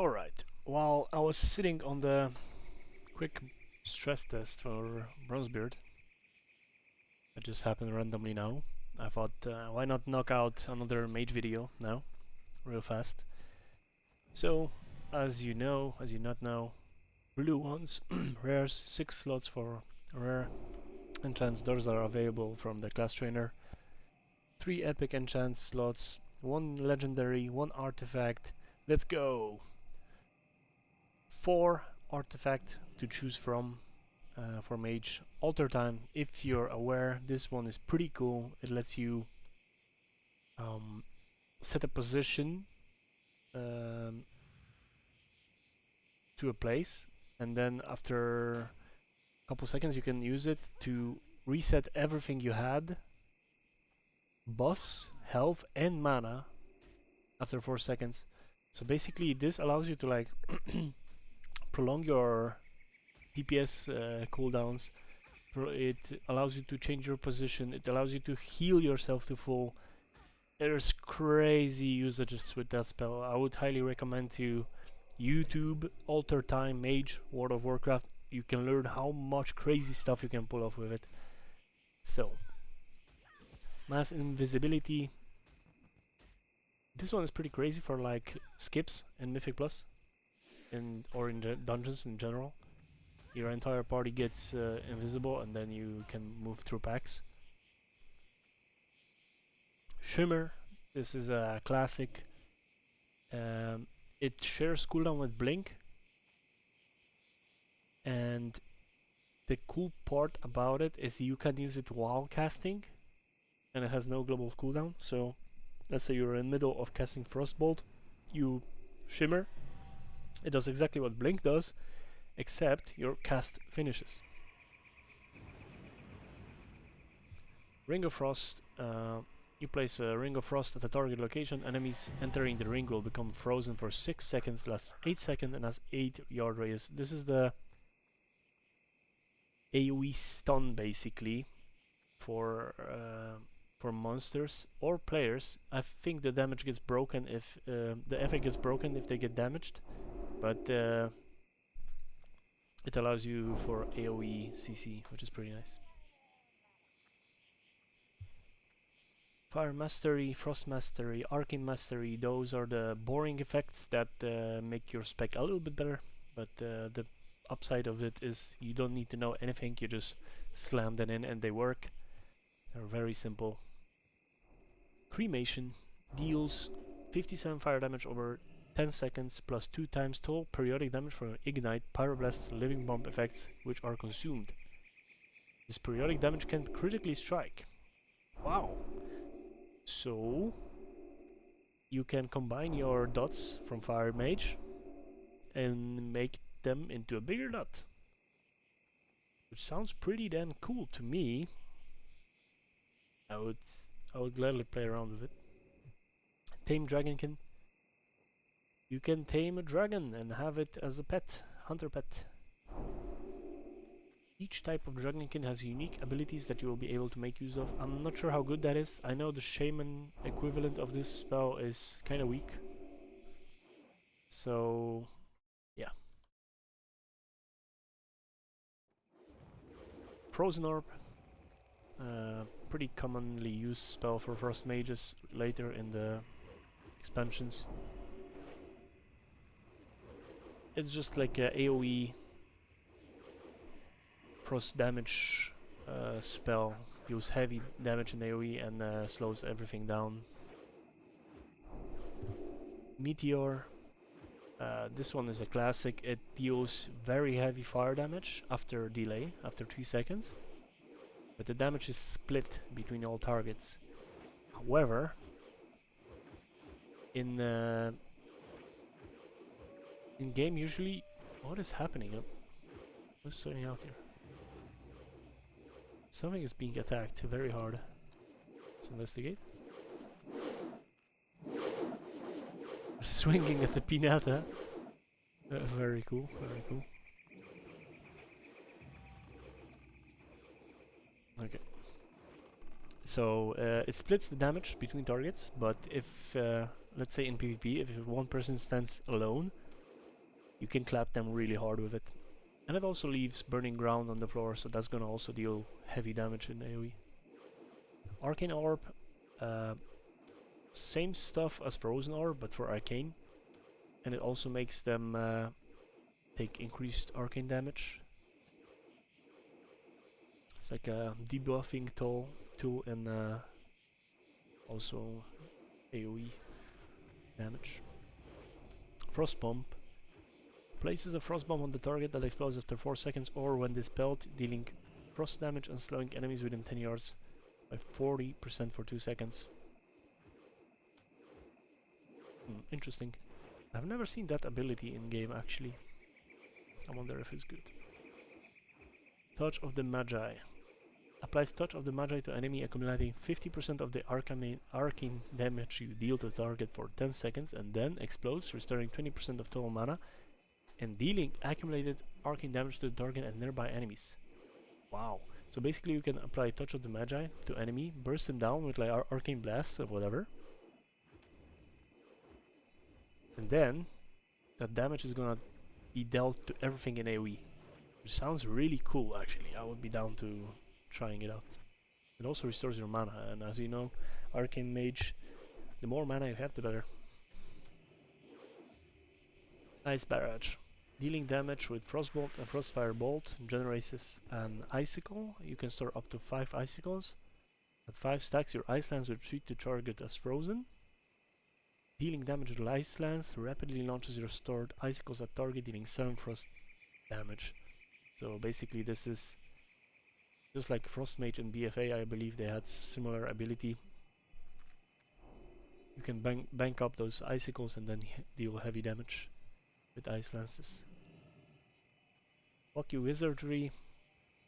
Alright, while I was sitting on the quick stress test for Bronzebeard, that just happened randomly now, I thought why not knock out another Mage video now, real fast. So, as you not know, blue ones, rares, 6 slots for rare enchants, those are available from the class trainer. 3 epic enchant slots, 1 legendary, 1 artifact, let's go! 4 artifact to choose from for Mage. Alter time, if you're aware, this one is pretty cool. It lets you set a position to a place, and then after a couple seconds you can use it to reset everything you had, buffs, health and mana, after 4 seconds. So basically this allows you to like prolong your DPS cooldowns. It allows you to change your position. It allows you to heal yourself to full. There's crazy usages with that spell. I would highly recommend to YouTube Alter Time Mage World of Warcraft. You can learn how much crazy stuff you can pull off with it. So, mass invisibility. This one is pretty crazy for like skips in Mythic Plus, or in dungeons in general. Your entire party gets invisible, and then you can move through packs. Shimmer, this is a classic. It shares cooldown with Blink, and the cool part about it is you can use it while casting, and it has no global cooldown. So let's say you're in the middle of casting Frostbolt, you Shimmer, it does exactly what Blink does, except your cast finishes. Ring of Frost, you place a Ring of Frost at the target location. Enemies entering the ring will become frozen for 6 seconds, lasts 8 seconds, and has 8-yard radius. This is the AoE stun basically for monsters or players. I think the damage gets broken if the effect gets broken if they get damaged, but it allows you for AoE CC, which is pretty nice. Fire Mastery, Frost Mastery, Arcane Mastery, those are the boring effects that make your spec a little bit better, but the upside of it is you don't need to know anything, you just slam them in and they work. They're very simple. Cremation deals 57 fire damage over 10 seconds plus 2 times total periodic damage from Ignite, Pyroblast, Living Bomb effects which are consumed. This periodic damage can critically strike. Wow! So you can combine your dots from Fire Mage and make them into a bigger dot, which sounds pretty damn cool to me. I would gladly play around with it. Tame Dragonkin. You can tame a dragon and have it as a pet, hunter pet. Each type of Dragonkin has unique abilities that you will be able to make use of. I'm not sure how good that is. I know the Shaman equivalent of this spell is kinda weak. So, yeah. Frozen Orb. Pretty commonly used spell for Frost Mages later in the expansions. It's just like a AoE frost damage spell. Deals heavy damage in AoE and slows everything down. Meteor. This one is a classic. It deals very heavy fire damage after delay, after 3 seconds. But the damage is split between all targets. However, in game usually, what is happening? What's starting out here? Something is being attacked very hard. Let's investigate. Swinging at the pinata. Very cool, very cool. Okay. So it splits the damage between targets, but if, let's say in PvP, if one person stands alone, you can clap them really hard with it. And it also leaves burning ground on the floor, so that's gonna also deal heavy damage in AoE. Arcane Orb, uh, same stuff as Frozen Orb, but for Arcane. And it also makes them take increased arcane damage. It's like a debuffing tool and also AoE damage. Frost Bomb. Places a frost bomb on the target that explodes after 4 seconds or when dispelled, dealing frost damage and slowing enemies within 10 yards by 40% for 2 seconds. Interesting. I've never seen that ability in game actually. I wonder if it's good. Touch of the Magi. Applies Touch of the Magi to enemy, accumulating 50% of the arcane damage you deal to the target for 10 seconds, and then explodes, restoring 20% of total mana, and dealing accumulated arcane damage to the target and nearby enemies. Wow. So basically you can apply Touch of the Magi to enemy, burst them down with like arcane blast or whatever. And then that damage is gonna be dealt to everything in AoE. Which sounds really cool actually. I would be down to trying it out. It also restores your mana, and as you know, Arcane Mage, the more mana you have the better. Ice Barrage. Dealing damage with Frostbolt and Frostfire Bolt generates an icicle. You can store up to 5 icicles. At 5 stacks, your ice lance will treat the target as frozen. Dealing damage with ice lance rapidly launches your stored icicles at target, dealing 7 frost damage. So basically this is just like Frost Mage and BFA, I believe they had similar ability. You can bank up those icicles and then deal heavy damage with ice lances. Fuck you Wizardry.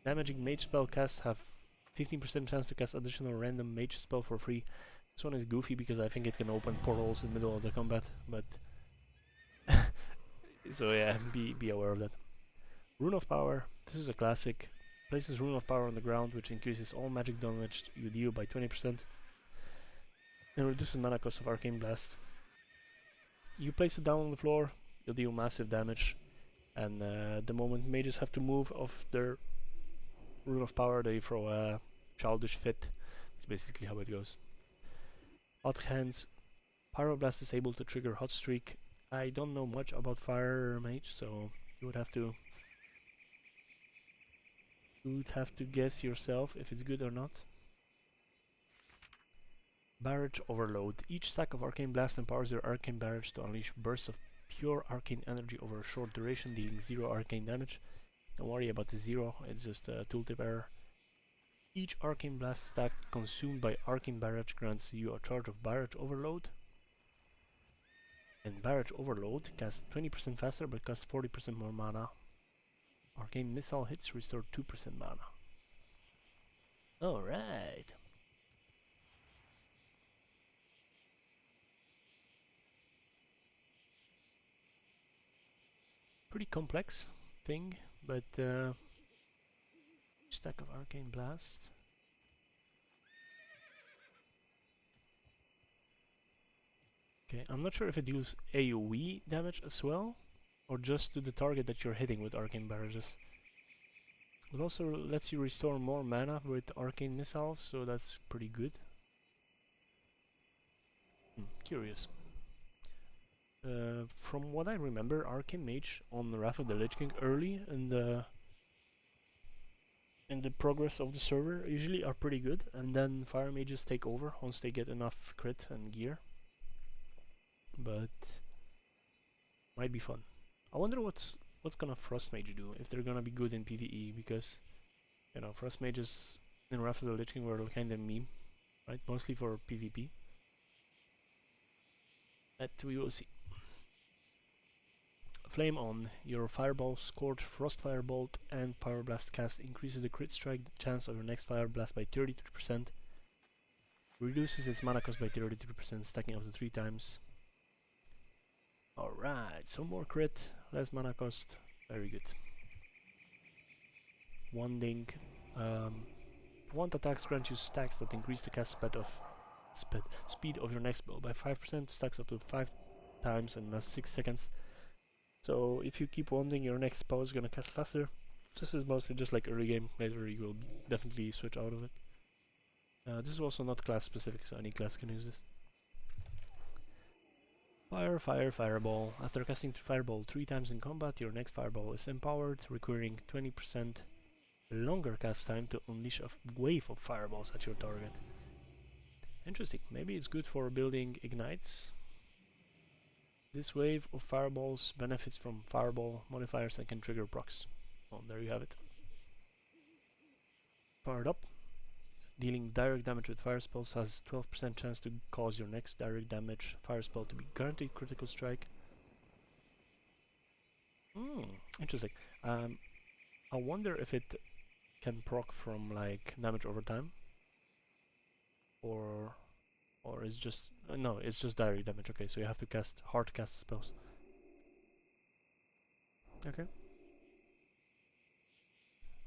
Damaging mage spell casts have 15% chance to cast additional random mage spell for free. This one is goofy because I think it can open portals in the middle of the combat, but so yeah, be aware of that. Rune of Power. This is a classic. Places Rune of Power on the ground, which increases all magic damage you deal by 20% and reduces mana cost of Arcane Blast. You place it down on the floor, you'll deal massive damage, and the moment mages have to move off their Rune of Power, they throw a childish fit. That's basically how it goes. Hot Hands. Pyroblast is able to trigger Hot Streak. I don't know much about Fire Mage, so you would have to guess yourself if it's good or not. Barrage Overload. Each stack of Arcane Blast empowers your Arcane Barrage to unleash bursts of pure arcane energy over a short duration, dealing 0 arcane damage. Don't worry about the 0, it's just a tooltip error. Each Arcane Blast stack consumed by Arcane Barrage grants you a charge of Barrage Overload. And Barrage Overload casts 20% faster but costs 40% more mana. Arcane Missile hits restore 2% mana. Alright. Pretty complex thing, but stack of Arcane Blast. Okay, I'm not sure if it deals AoE damage as well, or just to the target that you're hitting with Arcane Barrages. It also lets you restore more mana with Arcane Missiles, so that's pretty good. Curious. From what I remember, Arcane Mage on Wrath of the Lich King early in the progress of the server usually are pretty good, and then Fire Mages take over once they get enough crit and gear. But might be fun. I wonder what's gonna Frost Mage do, if they're gonna be good in PvE, because you know Frost Mages in Wrath of the Lich King were kinda meme, right? Mostly for PvP. But we will see. Flame On. Your Fireball, Scorch, Frostfire Bolt, and Pyroblast cast increases the crit strike chance of your next Fire Blast by 33%. Reduces its mana cost by 33%, stacking up to 3 times. Alright, some more crit, less mana cost. Very good. Wanding. Wand attacks grant you stacks that increase the cast speed of your next spell by 5%, stacks up to 5 times and lasts 6 seconds. So if you keep wanting your next spell is gonna cast faster, this is mostly just like early game. Later you will definitely switch out of it. This is also not class specific, so any class can use this. Fire, fire, fireball. After casting fireball 3 times in combat, your next fireball is empowered, requiring 20% longer cast time to unleash a wave of fireballs at your target. Interesting. Maybe it's good for building ignites. This wave of fireballs benefits from fireball modifiers and can trigger procs. Well, there you have it. Fired up. Dealing direct damage with fire spells has 12% chance to cause your next direct damage fire spell to be guaranteed critical strike. Interesting. I wonder if it can proc from like damage over time, or it's just no, it's just direct damage. Okay, so you have to cast hard cast spells. Okay.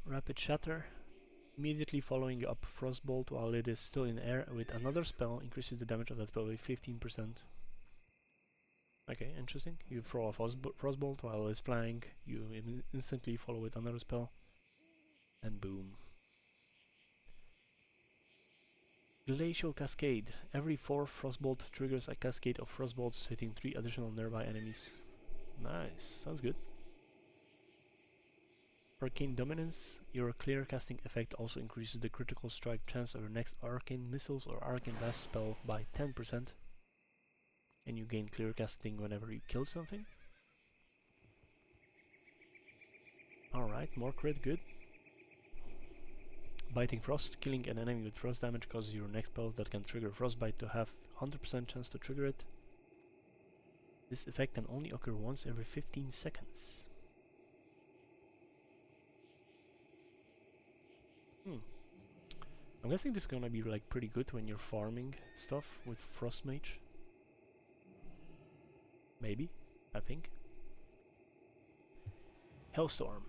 Rapid Shatter. Immediately following up Frostbolt while it is still in air with another spell increases the damage of that spell by 15%. Okay, interesting. You throw a Frostbolt while it's flying, you instantly follow with another spell, and boom. Glacial Cascade. Every 4 Frostbolt triggers a cascade of Frostbolts hitting 3 additional nearby enemies. Nice, sounds good. Arcane Dominance. Your clear casting effect also increases the critical strike chance of your next Arcane Missiles or Arcane Blast spell by 10%. And you gain clear casting whenever you kill something. Alright, more crit, good. Biting Frost. Killing an enemy with frost damage causes your next spell that can trigger Frostbite to have 100% chance to trigger it. This effect can only occur once every 15 seconds. I'm guessing this is gonna be like pretty good when you're farming stuff with Frost Mage. Maybe, I think. Hailstorm.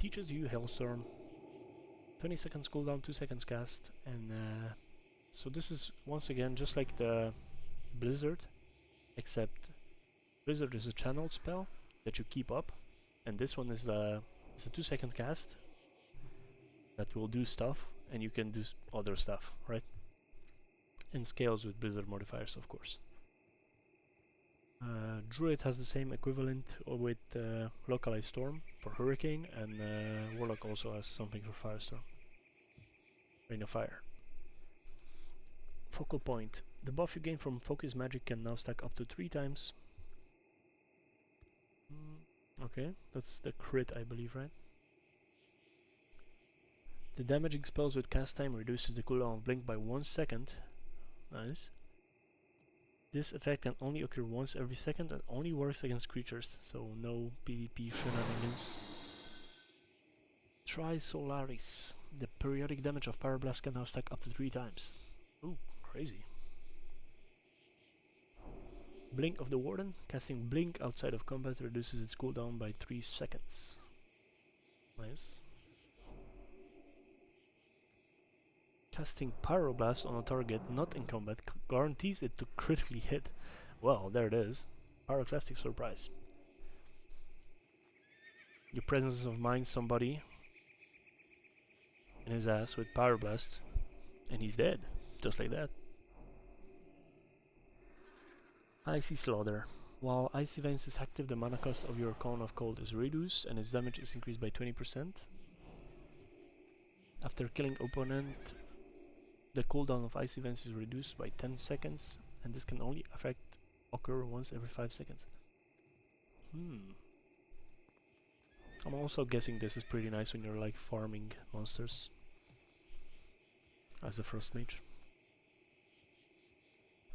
Teaches you Hailstorm. 20 seconds cooldown, 2 seconds cast, and so this is once again just like the Blizzard, except Blizzard is a channeled spell that you keep up, and this one is it's a 2-second cast that will do stuff, and you can do other stuff, right? And scales with Blizzard modifiers, of course. Druid has the same equivalent with Localized Storm for Hurricane, and Warlock also has something for Firestorm. Rain of Fire. Focal Point. The buff you gain from Focus Magic can now stack up to 3 times. Okay, that's the crit, I believe, right? The damaging spells with cast time reduces the cooldown of Blink by 1 second. Nice. This effect can only occur once every second and only works against creatures, so no PvP shenanigans. Trisolaris. The periodic damage of Pyroblast can now stack up to 3 times. Ooh, crazy. Blink of the Warden. Casting Blink outside of combat reduces its cooldown by 3 seconds. Nice. Casting Pyroblast on a target not in combat guarantees it to critically hit. Well, there it is. Pyroclastic Surprise. You presence of mind somebody in his ass with Pyroblast, and he's dead. Just like that. Icy Slaughter. While Icy Vines is active, the mana cost of your Cone of Cold is reduced, and its damage is increased by 20%. After killing opponent, the cooldown of Icy Vents is reduced by 10 seconds, and this can only occur once every 5 seconds. I'm also guessing this is pretty nice when you're like farming monsters as a Frost Mage.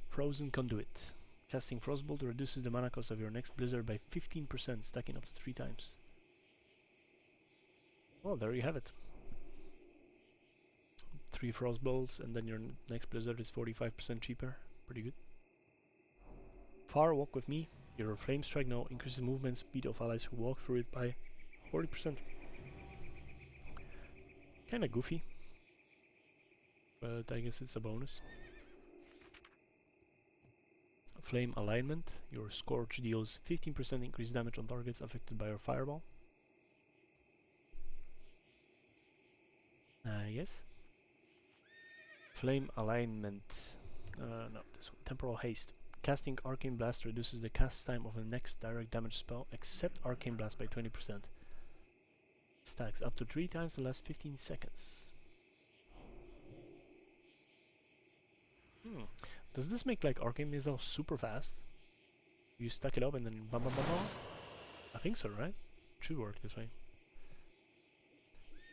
Frozen Conduit. Casting Frostbolt reduces the mana cost of your next Blizzard by 15%, stacking up to 3 times. Well, there you have it. 3 Frostbolts, and then your next Blizzard is 45% cheaper. Pretty good. Far Walk with Me. Your Flame Strike now increases movement speed of allies who walk through it by 40%. Kinda goofy, but I guess it's a bonus. Flame Alignment. Your Scorch deals 15% increased damage on targets affected by your fireball. Yes. Flame Alignment. No, this one. Temporal Haste. Casting Arcane Blast reduces the cast time of the next direct damage spell except Arcane Blast by 20%. Stacks up to 3 times the last 15 seconds. Does this make like Arcane Missile super fast? You stack it up and then bam bam bam bam? I think so, right? It should work this way.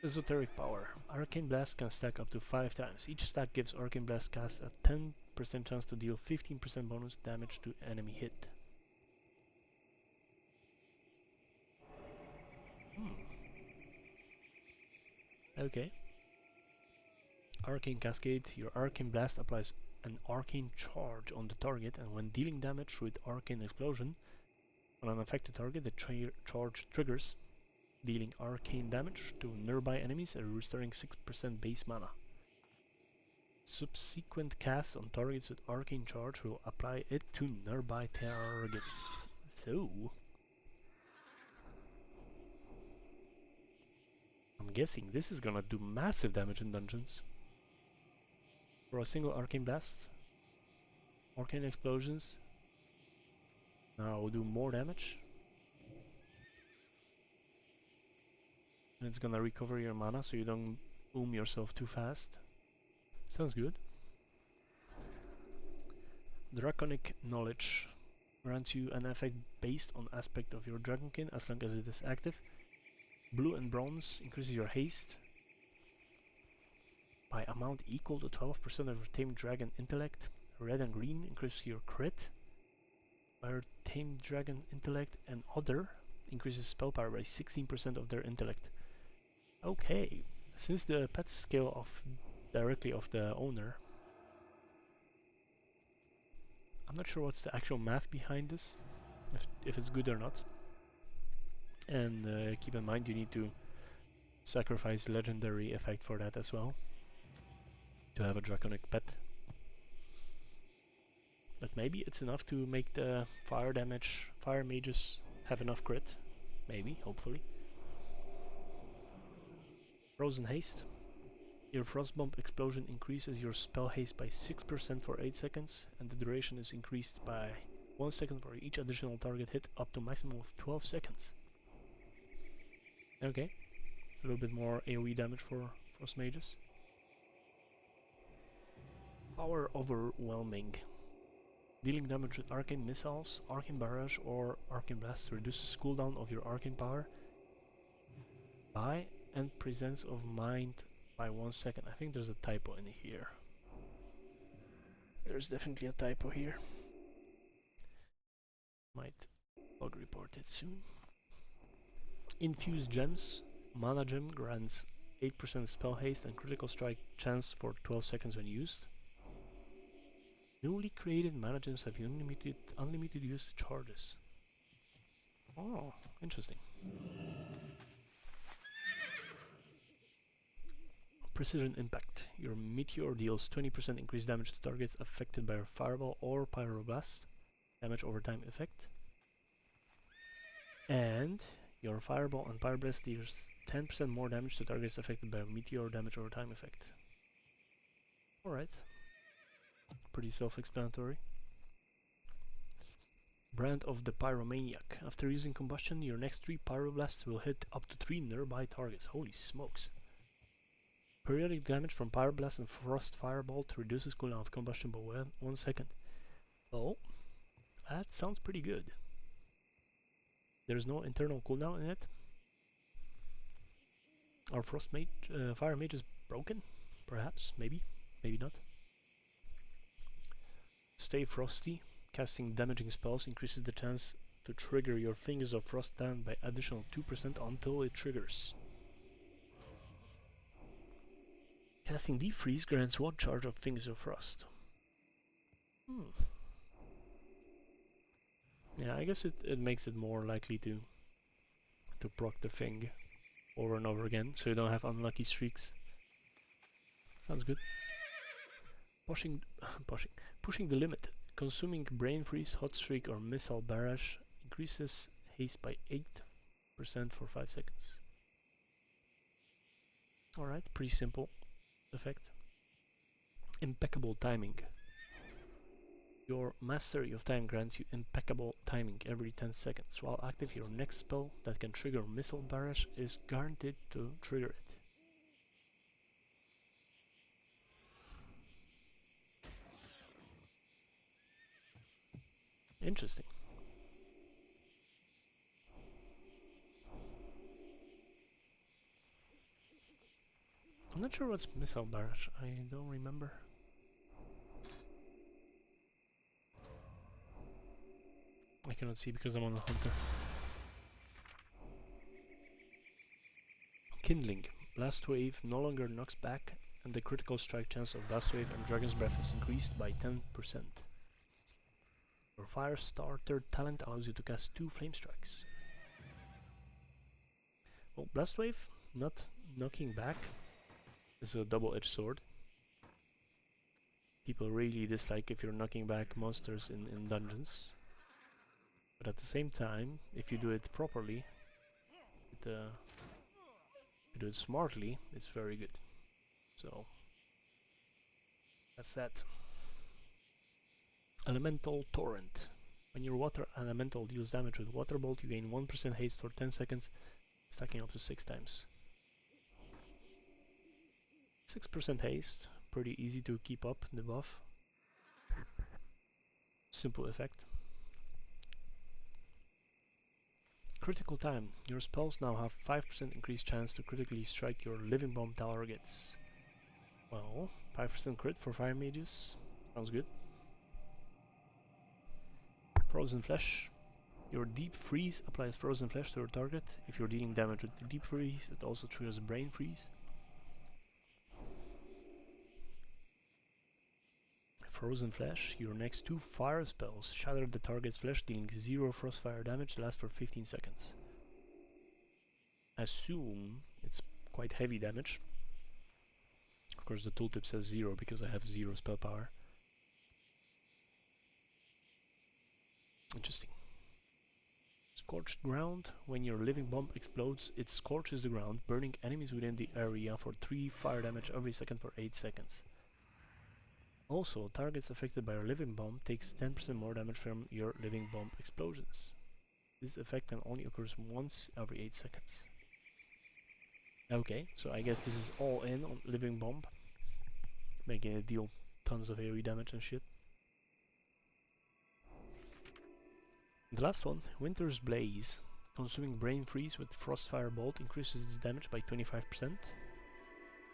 Esoteric Power. Arcane Blast can stack up to 5 times. Each stack gives Arcane Blast cast a 10% chance to deal 15% bonus damage to enemy hit. Okay. Arcane Cascade. Your Arcane Blast applies an arcane charge on the target, and when dealing damage with Arcane Explosion on an affected target, the charge triggers, dealing arcane damage to nearby enemies and restoring 6% base mana. Subsequent casts on targets with arcane charge will apply it to nearby targets. So, I'm guessing this is gonna do massive damage in dungeons. For a single arcane blast, arcane explosions now do more damage. And it's gonna recover your mana so you don't boom yourself too fast. Sounds good. Draconic Knowledge grants you an effect based on aspect of your Dragonkin as long as it is active. Blue and bronze increases your haste by amount equal to 12% of your tamed dragon intellect. Red and green increase your crit by your tamed dragon intellect, and other increases spell power by 16% of their intellect. Okay, since the pets scale off directly of the owner, I'm not sure what's the actual math behind this, if it's good or not. And keep in mind you need to sacrifice legendary effect for that as well, to have a draconic pet. But maybe it's enough to make the fire mages have enough crit. Maybe, hopefully. Frozen Haste. Your Frostbomb explosion increases your spell haste by 6% for 8 seconds, and the duration is increased by 1 second for each additional target hit, up to maximum of 12 seconds. Okay, a little bit more AoE damage for Frost Mages. Power Overwhelming. Dealing damage with Arcane Missiles, Arcane Barrage, or Arcane Blast reduces cooldown of your Arcane Power by and Presence of Mind by 1 second. I think there's a typo in here. There's definitely a typo here. Might bug report it soon. Infused Gems. Mana Gem grants 8% spell haste and critical strike chance for 12 seconds when used. Newly created mana gems have unlimited use charges. Oh, interesting. Precision Impact. Your meteor deals 20% increased damage to targets affected by a fireball or pyroblast. Damage over time effect. And your fireball and pyroblast deals 10% more damage to targets affected by a meteor damage over time effect. Alright. Pretty self-explanatory. Brand of the Pyromaniac. After using combustion, your next 3 pyroblasts will hit up to 3 nearby targets. Holy smokes. Periodic damage from pyroblast and frost firebolt reduces cooldown of combustion by 1 second. Oh, that sounds pretty good. There's no internal cooldown in it. Our fire mage is broken? Perhaps, maybe, maybe not. Stay Frosty. Casting damaging spells increases the chance to trigger your Fingers of Frost down by additional 2% until it triggers. Casting Deep Freeze grants 1 charge of Fingers of Frost. Yeah, I guess it makes it more likely to proc the thing over and over again, so you don't have unlucky streaks. Sounds good. Pushing the limit. Consuming Brain Freeze, Hot Streak or Missile Barrage increases haste by 8% for 5 seconds. Alright, pretty simple effect. Impeccable Timing. Your Mastery of Time grants you impeccable timing every 10 seconds. While active, your next spell that can trigger Missile Barrage is guaranteed to trigger it. Interesting. I'm not sure what's Missile Barrage. I don't remember. I cannot see because I'm on the hunter. Kindling. Blast Wave no longer knocks back, and the critical strike chance of Blast Wave and Dragon's Breath is increased by 10%. Your Fire Starter talent allows you to cast 2 Flame Strikes. Well, Blast Wave, not knocking back, is a double-edged sword. People really dislike if you're knocking back monsters in dungeons. But at the same time, if you do it properly, if you do it smartly, it's very good. So, that's that. Elemental Torrent. When your water elemental deals damage with Water Bolt, you gain 1% haste for 10 seconds, stacking up to 6 times. 6% haste, pretty easy to keep up the buff. Simple effect. Critical Time. Your spells now have 5% increased chance to critically strike your Living Bomb targets. Well, 5% crit for Fire Mages. Sounds good. Frozen Flesh. Your Deep Freeze applies Frozen Flesh to your target. If you're dealing damage with the Deep Freeze, it also triggers Brain Freeze. Frozen Flesh. Your next 2 fire spells shatter the target's flesh, dealing 0 Frostfire damage, last for 15 seconds. I assume it's quite heavy damage. Of course the tooltip says 0 because I have 0 spell power. Interesting. Scorched Ground. When your Living Bomb explodes, it scorches the ground, burning enemies within the area for 3 fire damage every second for 8 seconds. Also, targets affected by your Living Bomb takes 10% more damage from your Living Bomb explosions. This effect can only occur once every 8 seconds. Okay, so I guess this is all in on Living Bomb, making it deal tons of AoE damage and shit. The last one, Winter's Blaze. Consuming Brain Freeze with Frostfire Bolt increases its damage by 25%.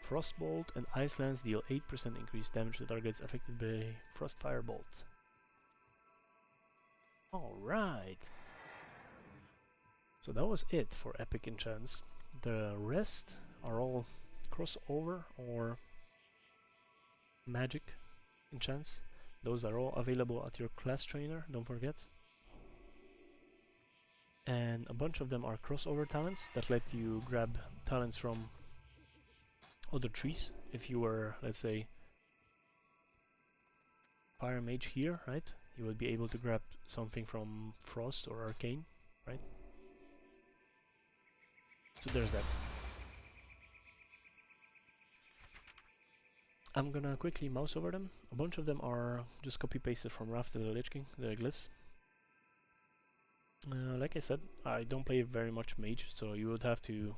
Frostbolt and Ice Lance deal 8% increased damage to targets affected by Frostfire Bolt. Alright. So that was it for Epic Enchants. The rest are all crossover or magic enchants. Those are all available at your class trainer, don't forget. And a bunch of them are crossover talents that let you grab talents from other trees. If you were, let's say, Fire Mage here, right? You would be able to grab something from Frost or Arcane, right? So there's that. I'm gonna quickly mouse over them. A bunch of them are just copy-pasted from Wrath of the Lich King, the glyphs. Like I said, I don't play very much Mage, so you would have to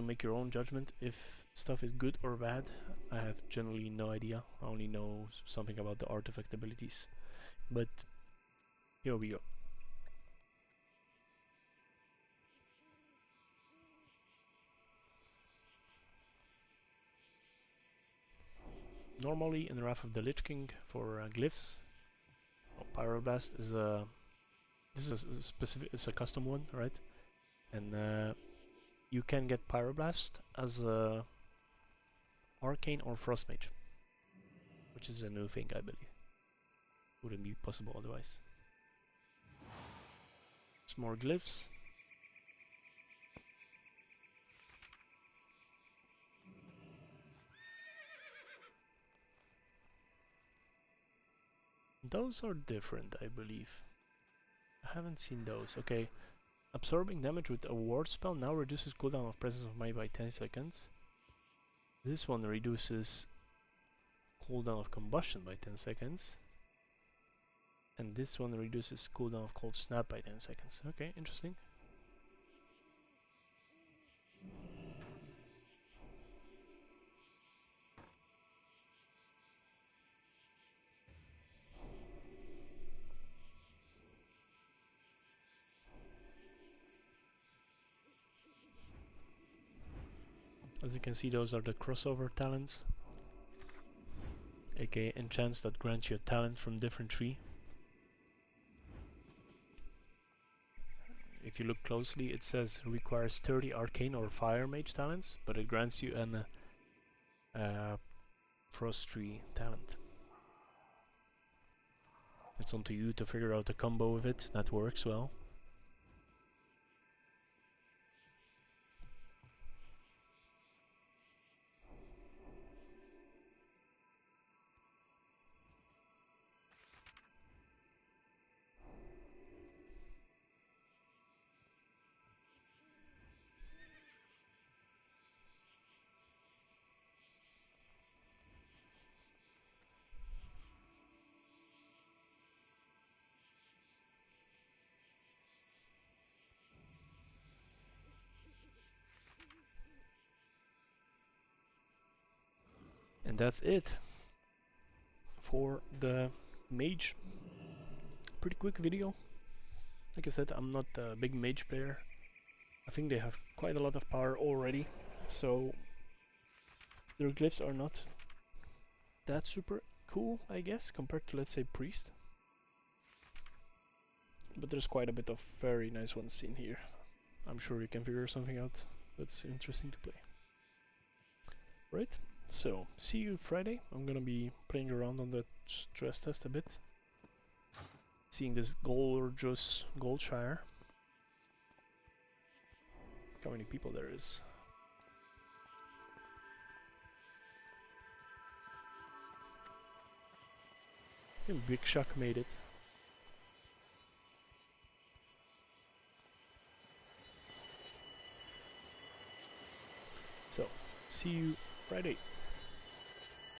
make your own judgment if stuff is good or bad. I have generally no idea. I only know something about the artifact abilities. But here we go. Normally in Wrath of the Lich King for glyphs, Pyroblast is a specific, it's a custom one, right? And you can get Pyroblast as a Arcane or Frost Mage, which is a new thing, I believe. Wouldn't be possible otherwise. Some more glyphs. Those are different, I believe. I haven't seen those. Okay. Absorbing damage with a ward spell now reduces cooldown of Presence of Might by 10 seconds. This one reduces cooldown of Combustion by 10 seconds. And this one reduces cooldown of Cold Snap by 10 seconds. Okay, interesting. As you can see, those are the crossover talents, aka enchants that grant you a talent from different tree. If you look closely, it says requires 30 arcane or fire mage talents, but it grants you an frost tree talent. It's on to you to figure out a combo with it that works well. And that's it for the mage. Pretty quick video. Like I said, I'm not a big mage player. I think they have quite a lot of power already, so their glyphs are not that super cool, I guess, compared to, let's say, priest. But there's quite a bit of very nice ones in here. I'm sure you can figure something out that's interesting to play. Right? So, see you Friday. I'm gonna be playing around on the stress test a bit. Seeing this gorgeous Goldshire. Look how many people there is. And Big Shock made it. So, see you Friday.